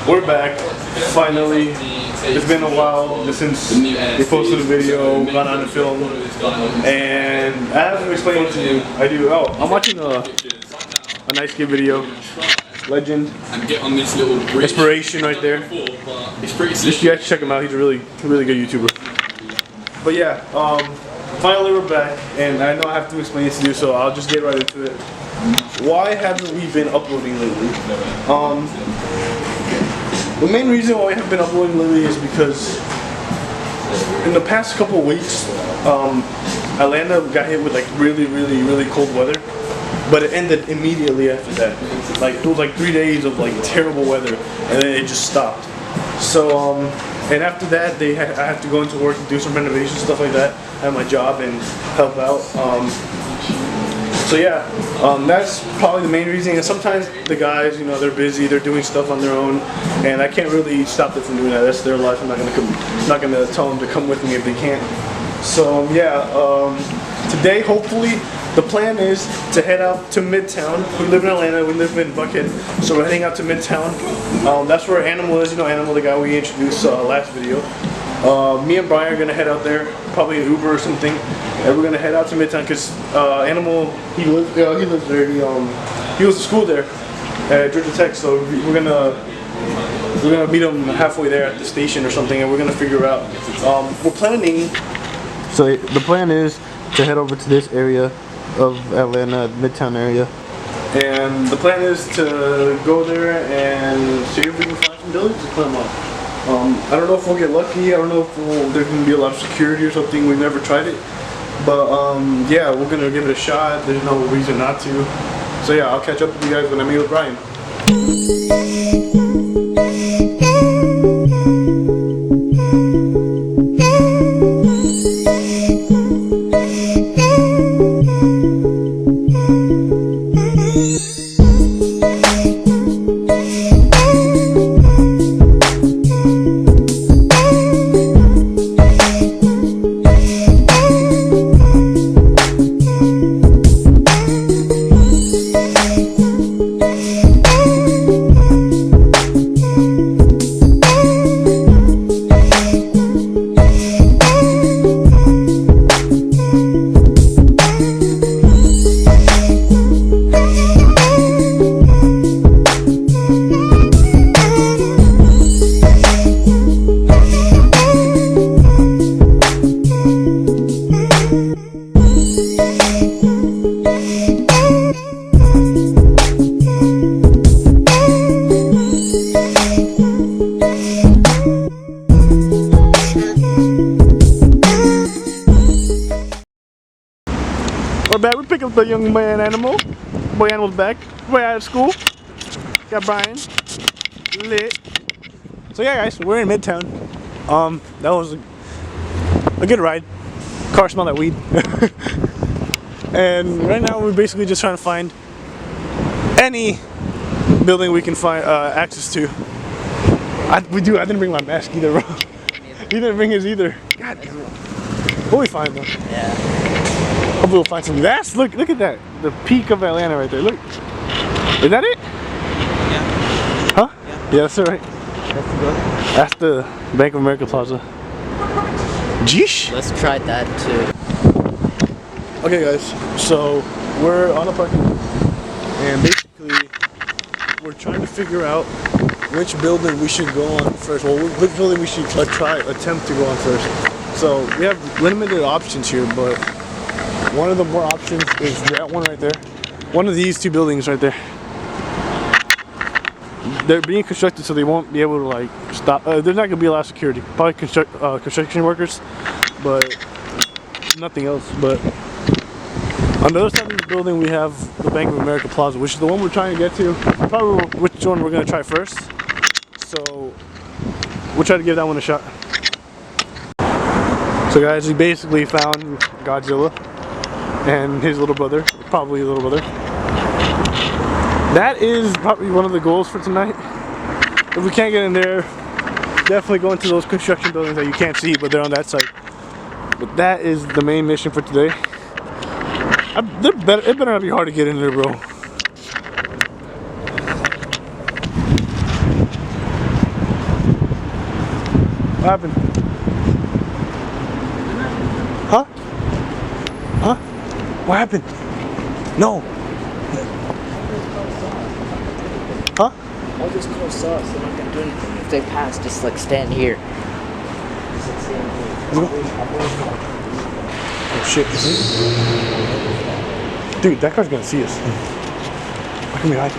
We're back, finally. It's been a while since we posted a video, got on the film, and I have to explain what to do. I'm watching a nice kid video. Legend. Inspiration right there. You guys check him out, he's a really good YouTuber. But yeah, finally we're back, and I know I have to explain this to you, so I'll just get right into it. Why haven't we been uploading lately? The main reason why we haven't been uploading lately is because in the past couple of weeks, Atlanta got hit with like really cold weather, but it ended immediately after that. Like it was like 3 days of like terrible weather, and then it just stopped. So and after that, I have to go into work and do some renovation stuff like that at my job and help out. So yeah, that's probably the main reason. And sometimes the guys, you know, they're busy, they're doing stuff on their own, and I can't really stop them from doing that. That's their life. I'm not gonna tell them to come with me if they can't. So yeah, today hopefully the plan is to head out to Midtown. We live in Atlanta, we live in Buckhead, so we're heading out to Midtown. That's where Animal is, you know, Animal, the guy we introduced last video. Me and Brian are gonna head out there, probably an Uber or something, and we're gonna head out to Midtown because Animal, he lives there. He goes to school there at Georgia Tech, so we're gonna meet him halfway there at the station or something, and we're gonna figure out. We're planning. So the plan is to head over to this area of Atlanta, Midtown area, and the plan is to go there and see if we can find some buildings to climb up. I don't know if we'll get lucky. I don't know if there's going to be a lot of security or something. We've never tried it. But yeah, we're going to give it a shot. There's no reason not to. So yeah, I'll catch up with you guys when I meet with Brian. We're back. We picked up the young man Animal. Boy Animal's back. Way out of school. Got Brian. Lit. So yeah, guys, we're in Midtown. That was a good ride. Car smelled like weed. And right now we're basically just trying to find any building we can find access to. I didn't bring my mask either, bro. He didn't bring his either. God damn it. We'll be fine though. Yeah. Hopefully we'll find something. Look at that. The peak of Atlanta right there. Look. Is that it? Yeah. Huh? Yeah, that's it, right? That's the Bank of America Plaza. Jeesh. Let's try that too. Okay guys, so we're on a parking lot, and basically we're trying to figure out which building we should go on first. Well, which building we should attempt to go on first. So we have limited options here, but one of the more options is that one right there. One of these two buildings right there. They're being constructed, so they won't be able to like stop. There's not going to be a lot of security. Probably construction workers, but nothing else. But on the other side of the building, we have the Bank of America Plaza, which is the one we're trying to get to. Probably which one we're going to try first. So we'll try to give that one a shot. So guys, we basically found Godzilla and his little brother, probably his little brother. That is probably one of the goals for tonight. If we can't get in there, definitely go into those construction buildings that you can't see, but they're on that side. But that is the main mission for today. It better not be hard to get in there, bro. happened? Huh? Huh? What happened? No. Huh? I'll just call sauce. They're not gonna do anything. If they pass, just like stand here. Oh shit, is it? Dude, that car's gonna see us. Why can we hide?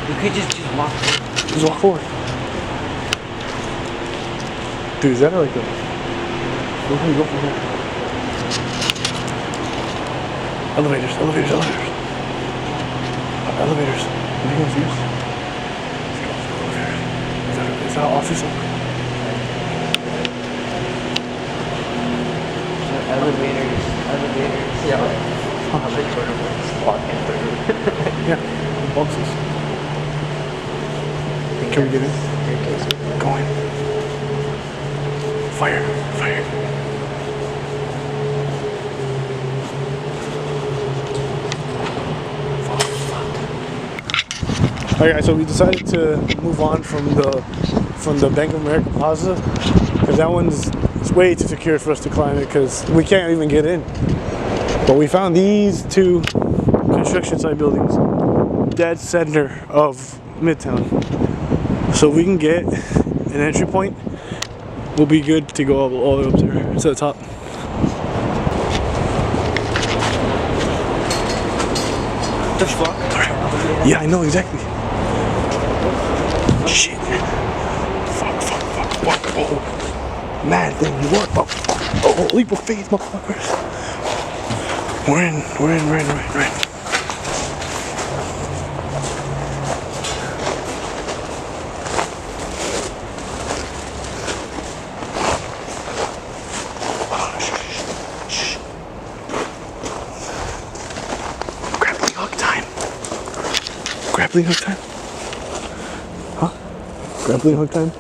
You could just walk forward. Just walk forward. Dude, is that like a... Where can we go from here? Elevators, elevators, elevators. Elevators. Are you confused? Is that an office open? Elevators. Yeah. Yeah, boxes. Can we get in? Go in. Fire. Alright, so we decided to move on from the Bank of America Plaza because that one's way too secure for us to climb it because we can't even get in. But we found these two construction site buildings, dead center of Midtown. So we can get an entry point. We'll be good to go all the way up there to the top. The fuck? Yeah, I know exactly. Shit. Fuck. What? Oh. Mad thing. What? Oh, leap of faith, motherfuckers. We're in. Shh. Grappling hook time. Huh? Grappling hook time?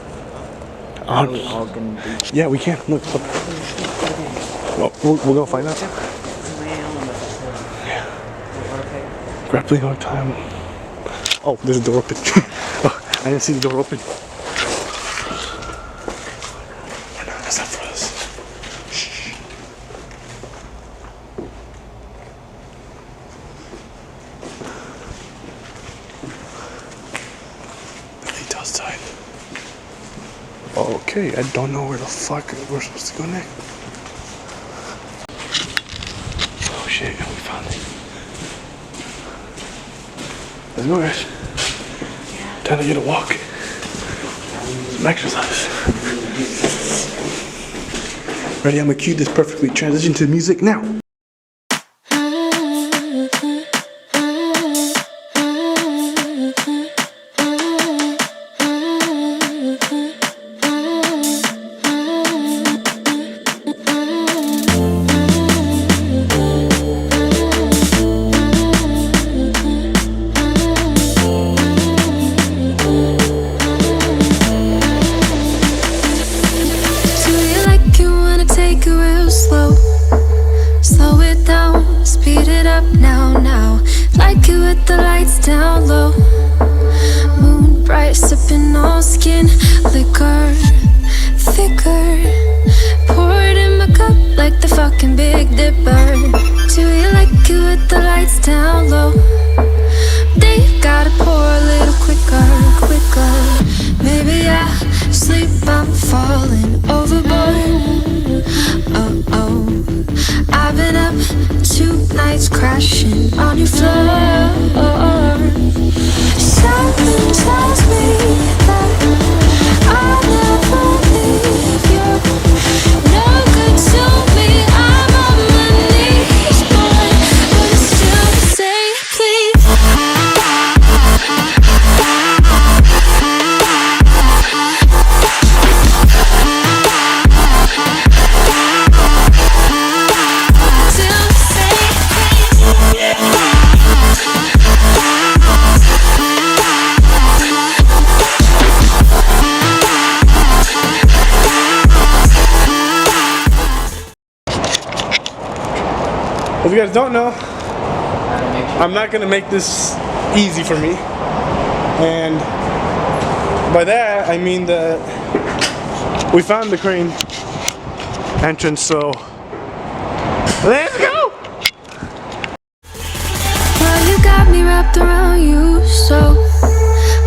Yeah, we can. Look. Well, we're gonna find out. Yeah. Grappling hook time. Oh, there's a door open. Oh, I didn't see the door open. That's not for us. Shh. The lead outside. Okay, I don't know where the fuck we're supposed to go next. Oh shit, we found it. Let's go, guys. Time to get a walk. Some exercise. Ready? I'm gonna cue this perfectly. Transition to music now. Slow it down, speed it up now. Like it with the lights down low. Moon bright, sipping on skin. Liquor, thicker. Pour it in my cup like the fucking Big Dipper. Do you like it with the lights down low? They gotta pour a little quicker. Maybe I sleep, I'm falling overboard. Oh, I've been up 2 nights crashing on your floor. Something tells me that I'll never leave you. No good to me, I'm on my knees, boy, but I still say please. If you guys don't know, I'm not gonna make this easy for me. And by that, I mean that We found the crane entrance, so let's go! Well, you got me wrapped around you, so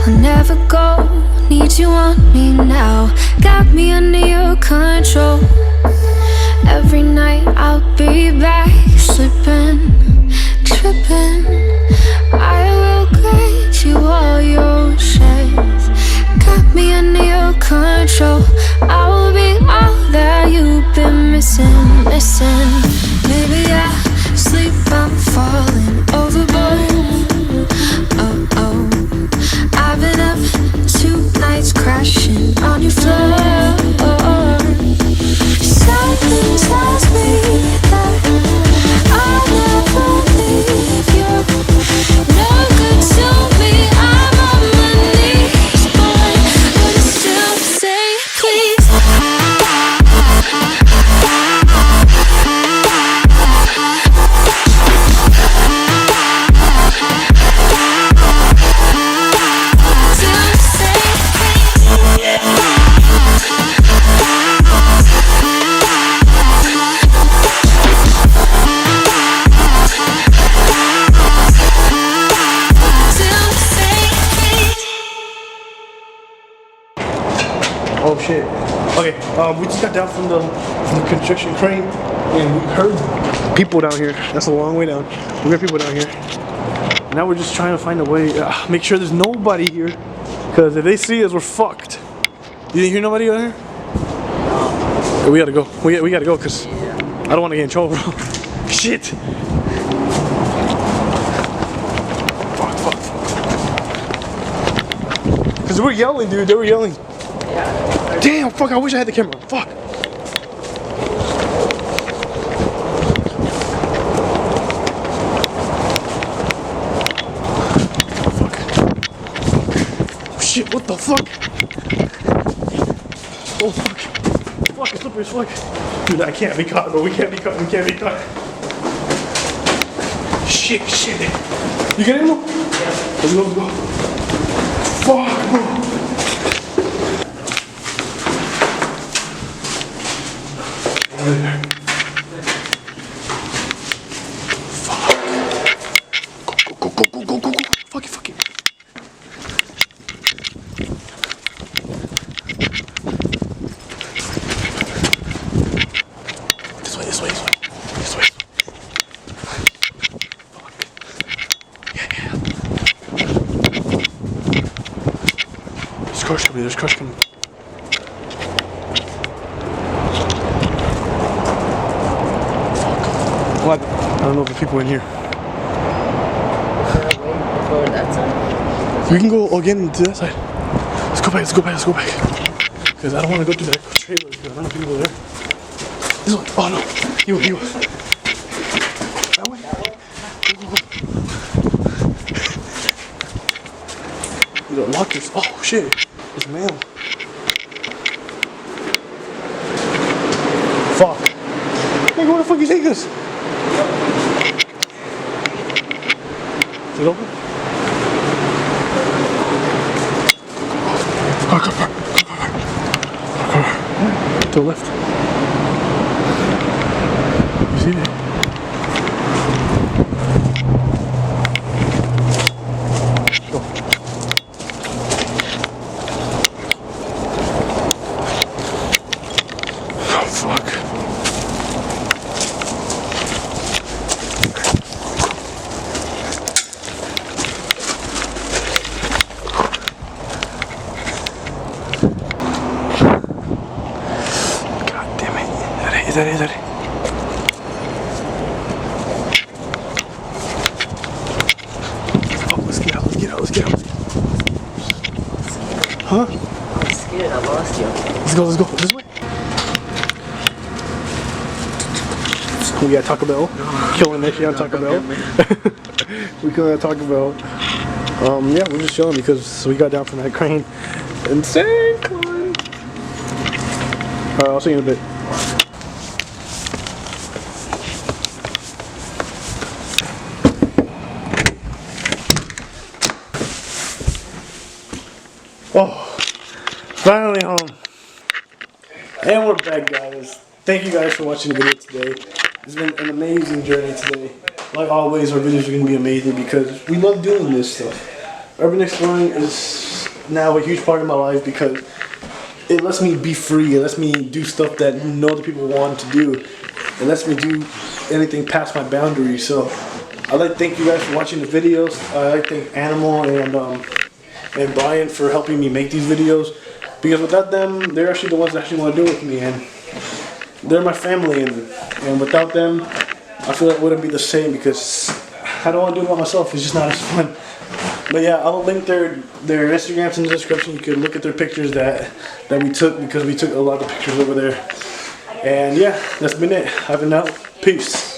I'll never go. Need you on me now. Got me under your control. Every night I'll be back, slipping, tripping. I will grant you all your shares. Got me under your control. I will be all that you've been missing, missing. Maybe I sleep, I'm falling overboard. Oh, oh. I've been up 2 nights crashing on your floor. Something tells me that I'll never leave you. No good to me, I'm on my knees, but I still say please. Oh shit. Okay, we just got down from the construction crane and we heard people down here. That's a long way down. We heard people down here. Now we're just trying to find a way, make sure there's nobody here. Because if they see us, we're fucked. You didn't hear nobody down here? We gotta go. We gotta go because I don't want to get in trouble, bro. Shit. Fuck. Because we're yelling, dude. They were yelling. Damn, fuck, I wish I had the camera. Fuck. Fuck. Oh, shit, what the fuck? Oh, fuck. Fuck, it's slippery as fuck. Dude, I can't be caught, bro. We can't be caught. Shit. You get in, bro? Yeah. Let's go. Fuck, bro. Go. Fuck it. This way. Fuck. Yeah. There's crush coming. What? I don't know if there's people in here. We can go again to that side. Let's go back. Because I don't want to go through that trailer because I don't know if people are there. This one. Oh no. He was. That way? Go. The lockers. Oh shit. It's mail. Fuck. Hey, where the fuck you take us? Is it open? Go. To the left. You see it? Go. Oh, fuck. Is that it? Oh, let's get out. Huh? I'm scared, I lost you. Let's go. This way. We got Taco Bell. Killing that shit on Taco Bell. We killing that Taco Bell. Yeah, we're just chilling because we got down from that crane. Insane climb. Alright, I'll see you in a bit. Oh, finally home. And we're back, guys. Thank you guys for watching the video today. It's been an amazing journey today. Like always, our videos are going to be amazing because we love doing this stuff. Urban exploring is now a huge part of my life because it lets me be free. It lets me do stuff that no other people want to do. It lets me do anything past my boundaries. So I'd like to thank you guys for watching the videos. I'd like to thank Animal and Brian for helping me make these videos. Because without them, they're actually the ones that actually want to do it with me. And they're my family. And without them, I feel like it wouldn't be the same because I don't want to do it by myself. It's just not as fun. But yeah, I'll link their Instagrams in the description. You can look at their pictures that we took because we took a lot of pictures over there. And yeah, that's been it. I've been out. Peace.